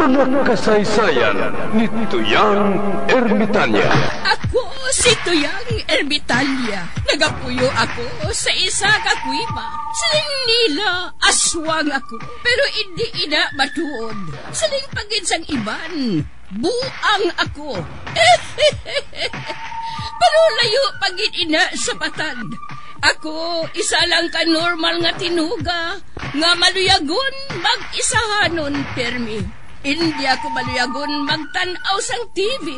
Mga kasaysayan ni Tuyang Ermitanya. Ako si Tuyang Ermitanya. Nagapuyo ako sa isa ka kuiba. Siling nila, aswang ako. Pero hindi ina matuod. Siling paginsang iban, buang ako. Pero layo pagin ina sa patad. Ako, isa lang ka normal nga tinuga, nga maluyagon mag-isahanon permi. Hindi ako maluyagon magtanaw sang TV.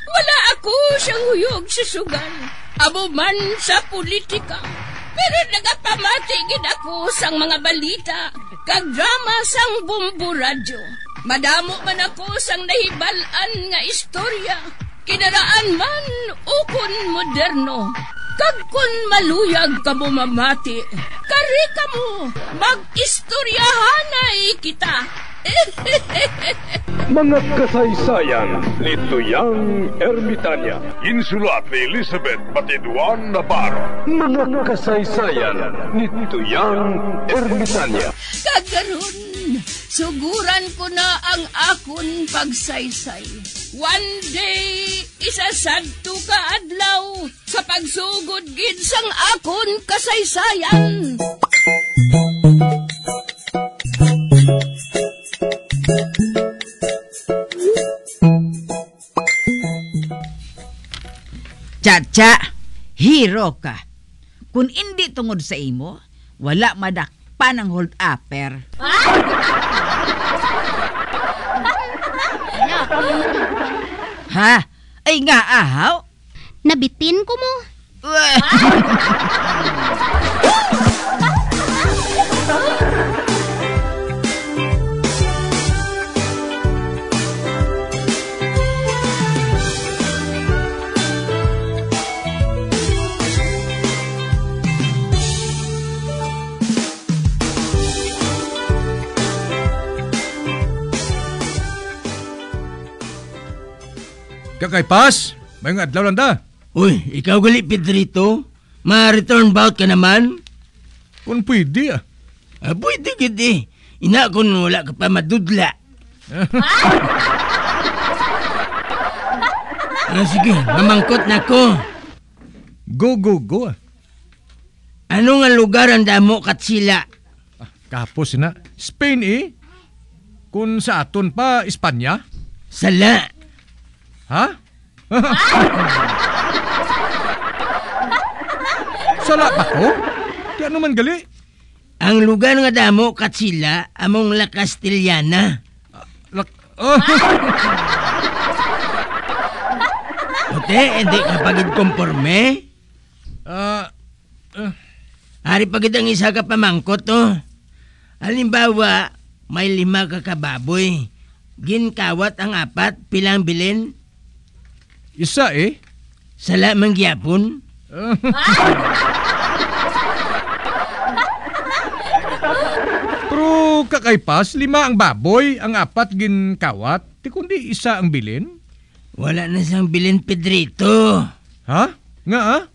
Wala ako siyang huyog sa sugal, abo man sa politika. Pero nagapamatigid ako sang mga balita, kag drama sang Bumbu Radyo. Madamo man ako sang nahibalan nga istorya, kinaraan man ukon moderno. Kag kun maluyag ka mo mamati, kari ka mo, mag-istoryahanay kita. Mga kasaysayan ni Tuyang Ermitanya. Insulat ni Elizabeth Batiduan Navarro. Mga kasaysayan ni Tuyang Ermitanya. Kagaron, suguran ko na ang akon pagsaysay. One day, isasadto ka adlaw sa pagsugod gid sang akon kasaysayan. Chacha, hero ka. Kung hindi tungod sa imo, wala madakpan ang hold-upper. Ha? Ay nga ahaw? Nabitin ko mo. Kakaypas, may nga adlaw lang da. Uy, ikaw gali Pedrito, ma-return bout ka naman? Kung pwede Pwede gidi. Ina kung wala ka pa madudla. Sige, mamangkot na ko. Go. Ano nga lugar ang damo katsila? Kapos na. Spain Kung sa aton pa, Espanya? Sala. Ha? Sala pa ko? Di ano man gali? Ang lugar nga damo katsila among La Castellana. Ote, hindi ka pagid komporme? Hari pagid ang isa ka pamangkot Halimbawa, may 5 ka kababoy. Ginkawat ang 4, pilang bilin? Isa Sala mang gyapon. Pero kakaypas, 5 ang baboy, ang 4 ginkawat, di kundi isa ang bilin. Wala na siyang bilin, Pedrito. Ha? Nga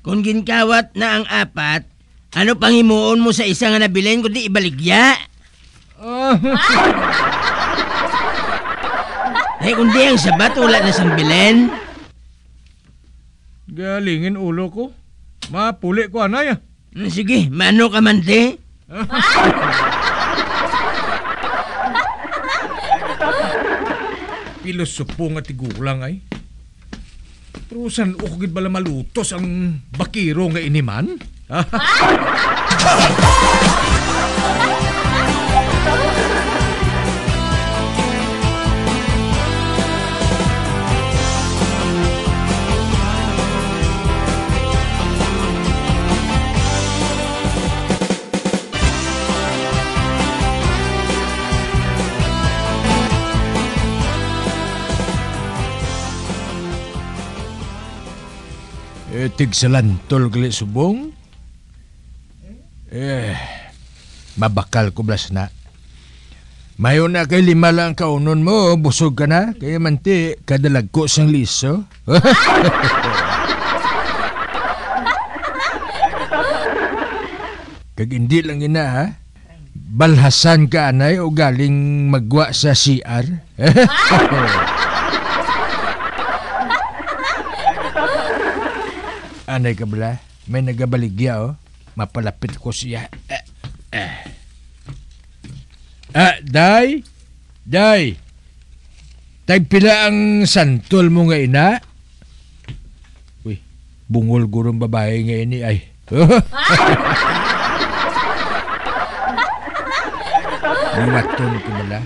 Kung ginkawat na ang 4, ano pang himuon mo sa isa nga nabilin kundi ibaligya? Kundi ang sabat wala na siyang bilin. Galingin ulo ko. Mapuli ko anay. Sige, mano ka man te? Pilosopo nga tigulang ay. Pero san ukgid bala malutos ang bakiro nga iniman? Tigsalantol gali subong. Mabakal ko blas na. Mayo na kay 5 lang kaunon mo, busog ka na. Kaya manti, kadalag ko sang liso. Kag hindi lang ina ha. balhasan ka anay o galing magwa sa CR? Anay ka bala? May nagabaligya oh. Mapalapit ko siya. Day? Day? Tagpila ang santol mo nga ina? Uy, bungol gurong babae nga ini ay. Niwaton ko bala.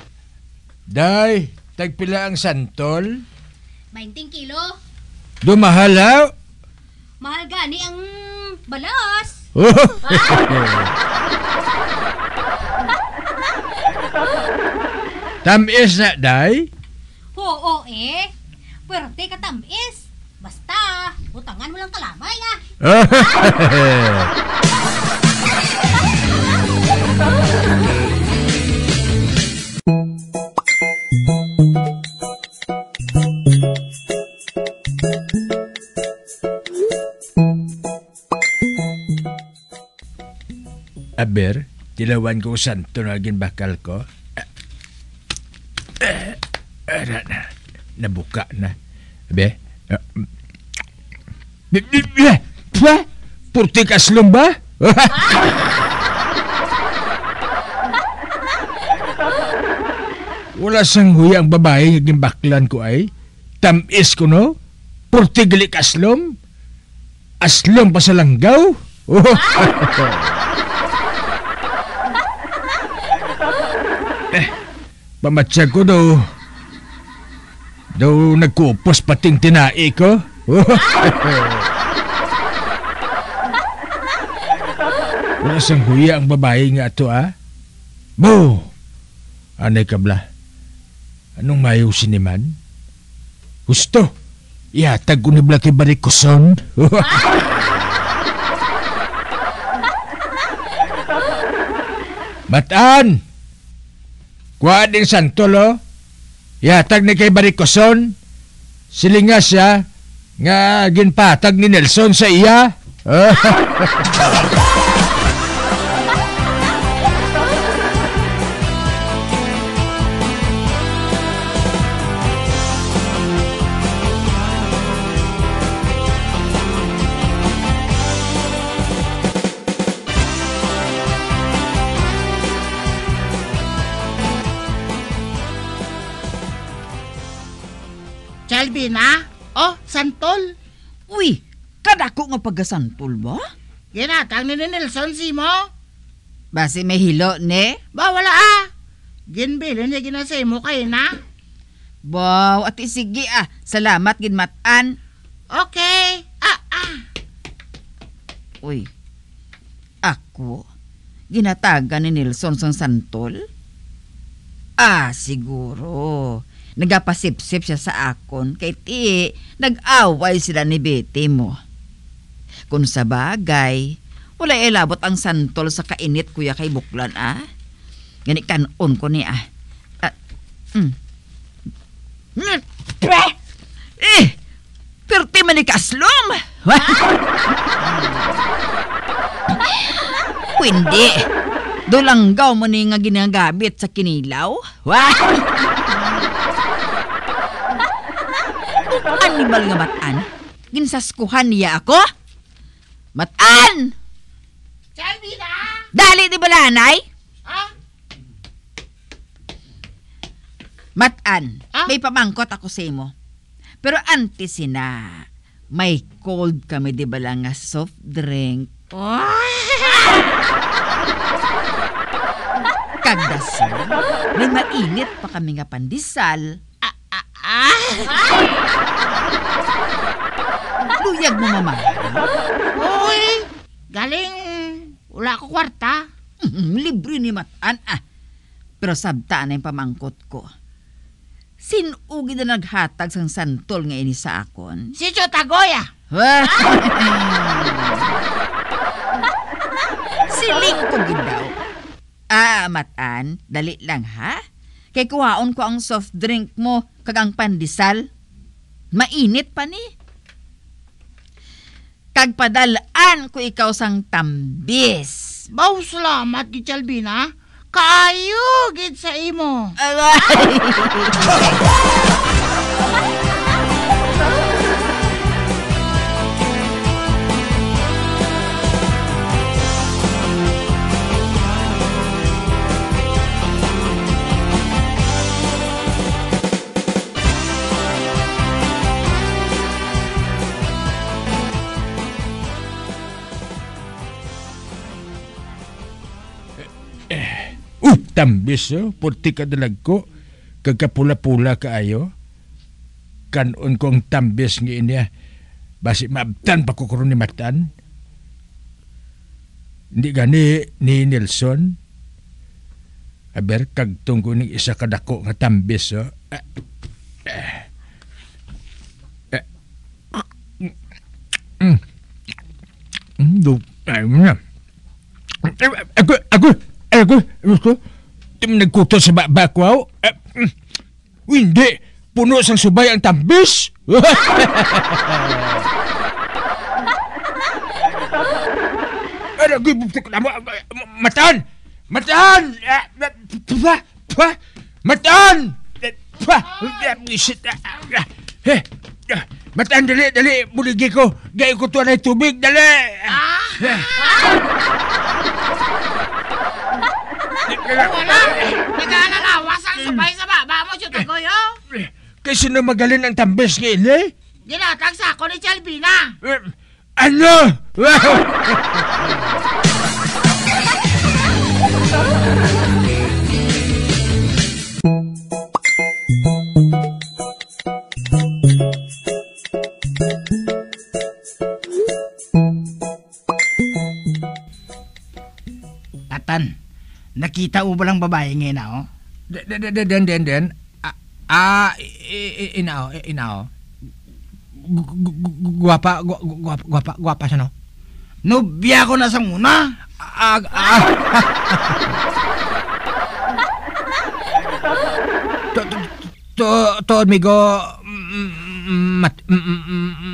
Day, tagpila ang santol? 20 kilo. Dumahalaw? Mahal gani ang balas. Tamis na, day? Oo Pwerte ka tamis. Basta, utangan mo lang kalamay Aber, tilawan ko santo na bakal ko. Nabuka na. Abe? Purtik aslom ba? Wala sang huya ang babae ng baklan ko ay. Tamis ko no? Purtik lik aslom? Aslom pa sa langgaw? Pamatsag ko daw nagkupos pating tinai ko. Wala sang huya ang babae nga ito Bo! Anay kabla. Anong mayaw siniman? Gusto? Ihatag ko ni Blaki Barikoson. Matan! Kuha din santolo. Ihatag ni kay Barikoson. Silinga siya nga ginpatag ni Nelson sa iya. Chalbina? Oh, santol. Uy, kadako nga pagkasantol ba? Ginatang ni Nelson si mo. Basi may hilo ne? Ba, wala Ginbilin niya ginasay mo kayo na. Wow, ati sige Salamat ginmatan. Okay. Uy, ako? Ginatagan ni Nelson sang santol? Siguro. Nagapasipsip siya sa akon kay ti nag-away sila ni Betty mo. Kung sa bagay, wala ilabot ang santol sa kainit kuya kay buklan Gani kanon ko ni Perti man ni kaslom. Hindi. Dolanggaw mo ni nga ginagabit sa kinilaw. Anibal nga matan? Ginsaskuhan niya ako? Matan! Chalbina! Dali di balanay? Matan, may pamangkot ako sa imo. Pero antes may cold kami di ba lang nga soft drink. Kagdasan, may mainit pa kami nga pandesal. Luyag mo mama. Uy, galing wala ko kwarta. Libre ni Matan Pero sabtaan na yung pamangkot ko. Sinugi na naghatag sang santol nga ini sa akon? Si Chotagoya. Siling ko gidaw. Matan, dali lang Kay kuhaon ko ang soft drink mo kagang pandesal. Mainit pa ni. Kagpadalaan ko ikaw sang tambis. Baw, salamat, Chalbina. Kaayo gid sa imo. Tambis, puti ka dalag ko. Kagkapula-pula kaayo. Kanon kong tambis nga inya. Basi maabtan pa ko karon ni matan. Hindi gani ni Nelson. Aber kagtong ko ning isa kadako nga tambis. Ako. Nagkuto sa bakwaw. Hindi. Puno sang subay ang tambis. Matan! Matan! Matan! Matan, dali. Buligi ko. Gaya ko tuwa na tubig. Dali! Wala. Nag-aalalawas ang subay sa baba mo, Chutagoyo. Kasi na magaling ang tambis nga ili? Ginatag sa ako ni Chalbina. Ano? Atan, nakita mo ba lang babae ngayon ako? Inao. Guwapa siya, no? Nobya ko na sa muna. Tood migo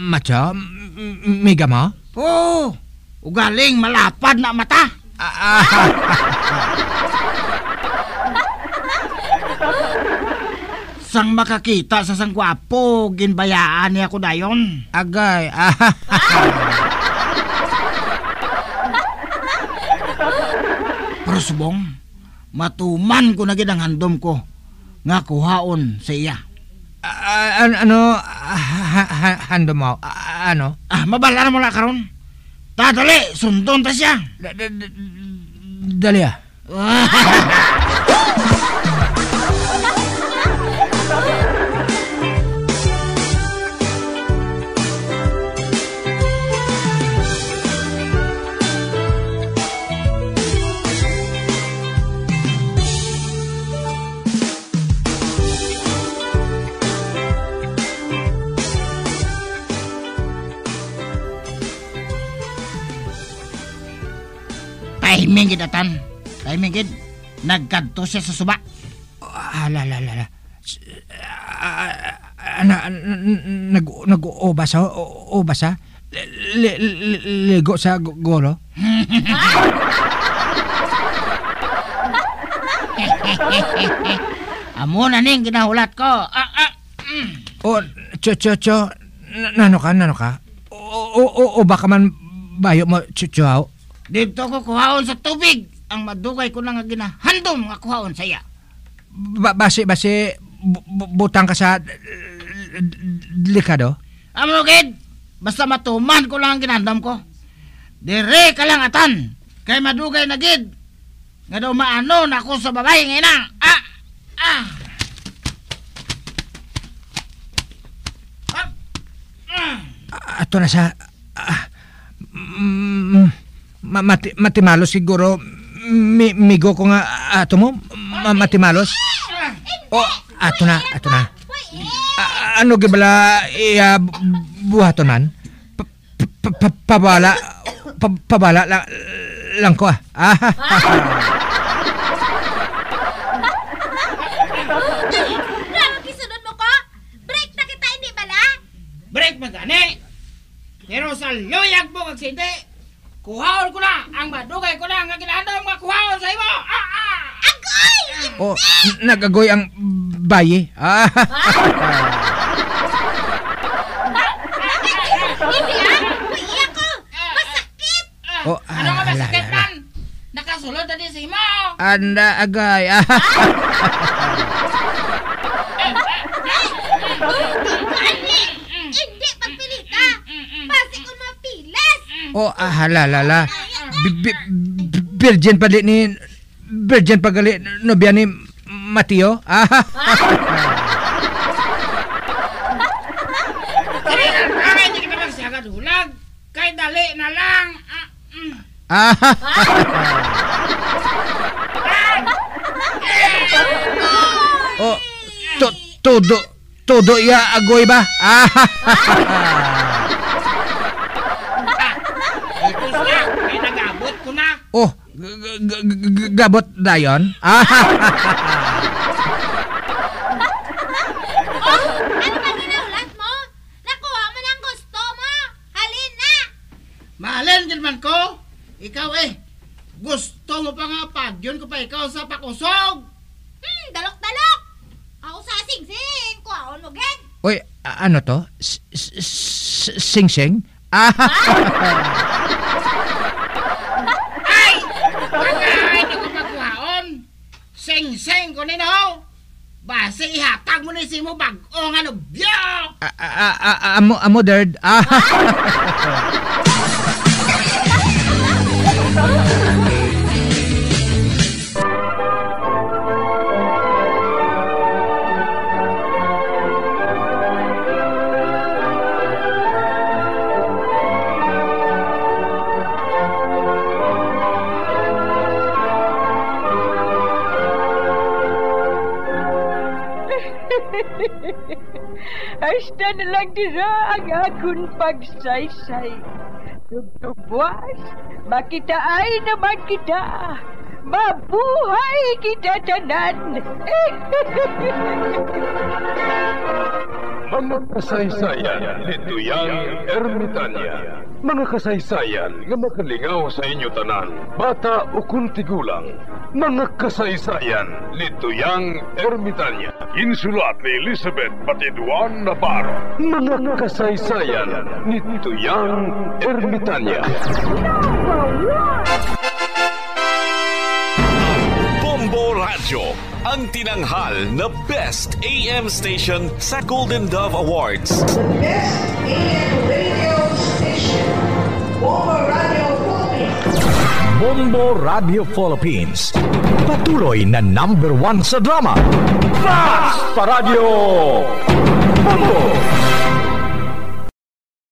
macho miga mo? Oo, ugaling malapad na mata. Sang makakita sa sang gwapo, ginbayaan niya ko dayon. Agay. Pero subong, matuman ko na gid ang handom ko nga kuhaon sa iya. Handom mo? Ano? Mabala na mo na karon. Dali, sundon ta siya. Dali. Timing gid atan. Timing gid. Nagkadto siya sa suba. Nag-ubas ha? Ligo sa golo? Amo na ning ginahulat ko. Cho. Nano ka? O baka man bayo mo, chuchuaw? Dito ko kuhaon sa tubig. Ang madugay ko na nga ginahandom nga kuhaon sa iya. Base, butang ka sa likado? Amo gid. Basta matuman ko lang ang ginandam ko. Dire ka lang atan. Kay madugay na gid. Nga daw maano na ako sa babae ngayon na. Ato na sa... matimalos siguro. Migo ko nga ato mo. Matimalos. Ato na. Ano gibala buhaton man? Pabala lang ko Kisunod mo ko? Break na kita, hindi bala? Break magani. Pero sa loyag mo kag hindi. Kuhaon ko na ang madugay ko na nga ginahandom nga kuhaon sa imo. O, nagagoy ang bayi. Hindi umiiyak ko. Masakit. O, Ano nga masakit man? Nakasulod na din si mo. Anda agay. Hindi pagpilita. Basi ko mapilas. O, halalala. Virgin pa di ni... Virgin pa gali nobya ni Mateo. Ay, hindi kita magsagad hulag. Kay dali na lang. O, todo iya agoy ba? Ito siya. Ay, nagabot ko na. Oh, gabot dayon. Ano ba ginaulat mo? Nakuha mo ng gusto mo. Halin na. Mahalin din man ko. Ikaw gusto mo pa nga pagyon ko pa ikaw sa pakusog. Dalok-dalok. Ako sa sing-sing. Kuhaon mo, Ged. Oy, ano to? Sing-sing? Ay! Wala, hindi ko magkuhaon. Sing-sing ko nino. Base ihatag mo ni si mo bag-o nga nubyo. Amo derd. Hasta na lang dira ang akong pagsaysay. Tugtugwas, makitaan naman kita. Mabuhay kita tanan. Mga kasaysayan ni Tuyang Ermitanya. Mga kasaysayan nga makalingaw sa inyo tanan, bata o kuntigulang. Mga kasaysayan ni Tuyang Ermitanya. Insulat ni Elizabeth Batiduan Navarro. Mga kasaysayan ni Tuyang Ermitanya. Bombo Radio, ang tinanghal na Best AM Station sa Golden Dove Awards. Best AM radio station, Bombo Radio Philippines. Bombo Radio Philippines. Patuloy na #1 sa drama. Fast pa Radio! Bombo!